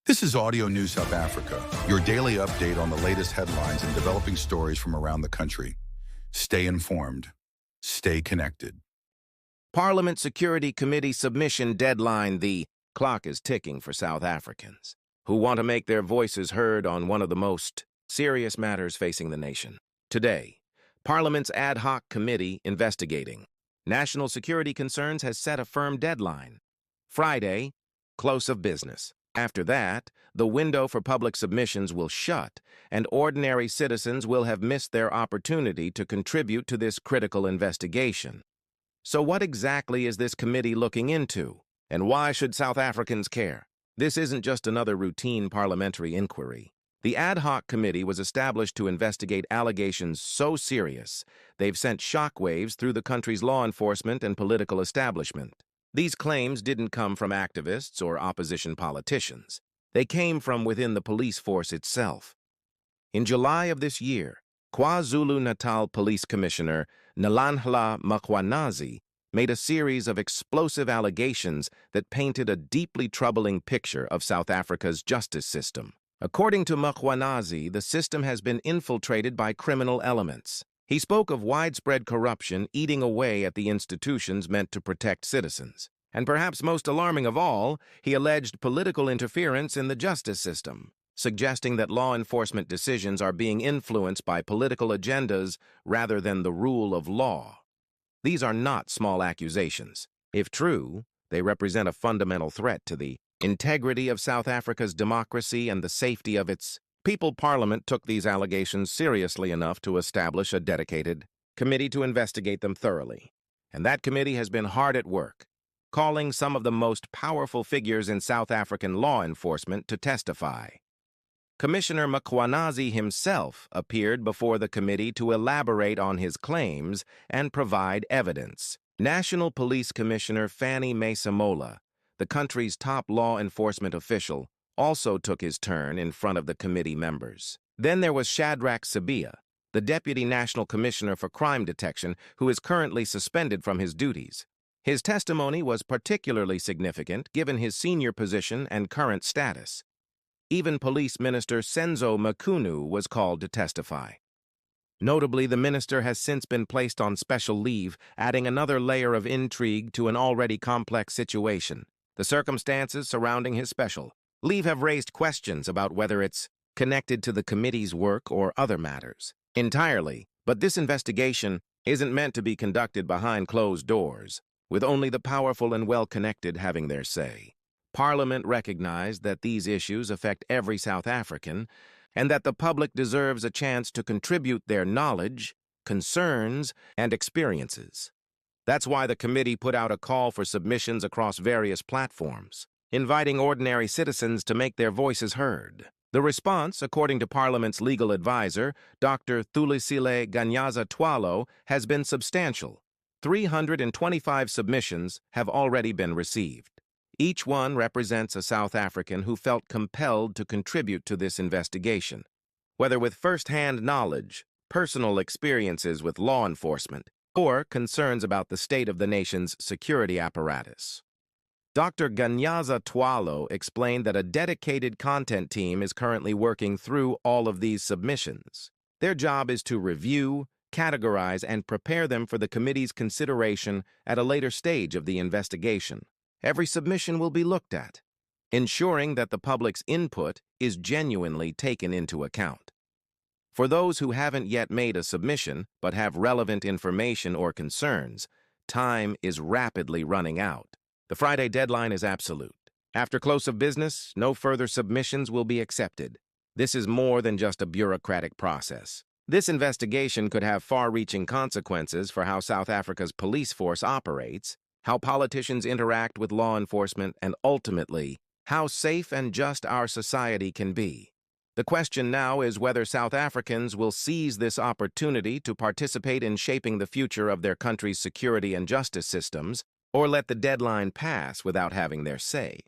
This is Audio News South Africa, your daily update on the latest headlines and developing stories from around the country. Stay informed. Stay connected. Parliament Security Committee submission deadline. The clock is ticking for South Africans who want to make their voices heard on one of the most serious matters facing the nation. Today, Parliament's Ad Hoc Committee investigating national security concerns has set a firm deadline. Friday, close of business. After that, the window for public submissions will shut, and ordinary citizens will have missed their opportunity to contribute to this critical investigation. So what exactly is this committee looking into, and why should South Africans care? This isn't just another routine parliamentary inquiry. The Ad Hoc Committee was established to investigate allegations so serious they've sent shockwaves through the country's law enforcement and political establishment. These claims didn't come from activists or opposition politicians. They came from within the police force itself. In July of this year, KwaZulu-Natal Police Commissioner Nhlanhla Mkhwanazi made a series of explosive allegations that painted a deeply troubling picture of South Africa's justice system. According to Mkhwanazi, the system has been infiltrated by criminal elements. He spoke of widespread corruption eating away at the institutions meant to protect citizens. And perhaps most alarming of all, he alleged political interference in the justice system, suggesting that law enforcement decisions are being influenced by political agendas rather than the rule of law. These are not small accusations. If true, they represent a fundamental threat to the integrity of South Africa's democracy and the safety of its people. Parliament took these allegations seriously enough to establish a dedicated committee to investigate them thoroughly. And that committee has been hard at work, calling some of the most powerful figures in South African law enforcement to testify. Commissioner Mkhwanazi himself appeared before the committee to elaborate on his claims and provide evidence. National Police Commissioner Fannie Masemola, the country's top law enforcement official, also took his turn in front of the committee members. Then there was Shadrack Sibiya, the Deputy National Commissioner for Crime Detection, who is currently suspended from his duties. His testimony was particularly significant given his senior position and current status. Even Police Minister Senzo Mchunu was called to testify. Notably, the minister has since been placed on special leave, adding another layer of intrigue to an already complex situation. The circumstances surrounding his special leave have raised questions about whether it's connected to the committee's work or other matters entirely, but this investigation isn't meant to be conducted behind closed doors, with only the powerful and well-connected having their say. Parliament recognized that these issues affect every South African and that the public deserves a chance to contribute their knowledge, concerns, and experiences. That's why the committee put out a call for submissions across various platforms, inviting ordinary citizens to make their voices heard. The response, according to Parliament's legal advisor, Dr. Thulisile Ganyaza-Twalo, has been substantial. 325 submissions have already been received. Each one represents a South African who felt compelled to contribute to this investigation, whether with first-hand knowledge, personal experiences with law enforcement, or concerns about the state of the nation's security apparatus. Dr. Ganyaza-Twalo explained that a dedicated content team is currently working through all of these submissions. Their job is to review, categorize, and prepare them for the committee's consideration at a later stage of the investigation. Every submission will be looked at, ensuring that the public's input is genuinely taken into account. For those who haven't yet made a submission but have relevant information or concerns, time is rapidly running out. The Friday deadline is absolute. After close of business, no further submissions will be accepted. This is more than just a bureaucratic process. This investigation could have far-reaching consequences for how South Africa's police force operates, how politicians interact with law enforcement, and ultimately, how safe and just our society can be. The question now is whether South Africans will seize this opportunity to participate in shaping the future of their country's security and justice systems, or let the deadline pass without having their say.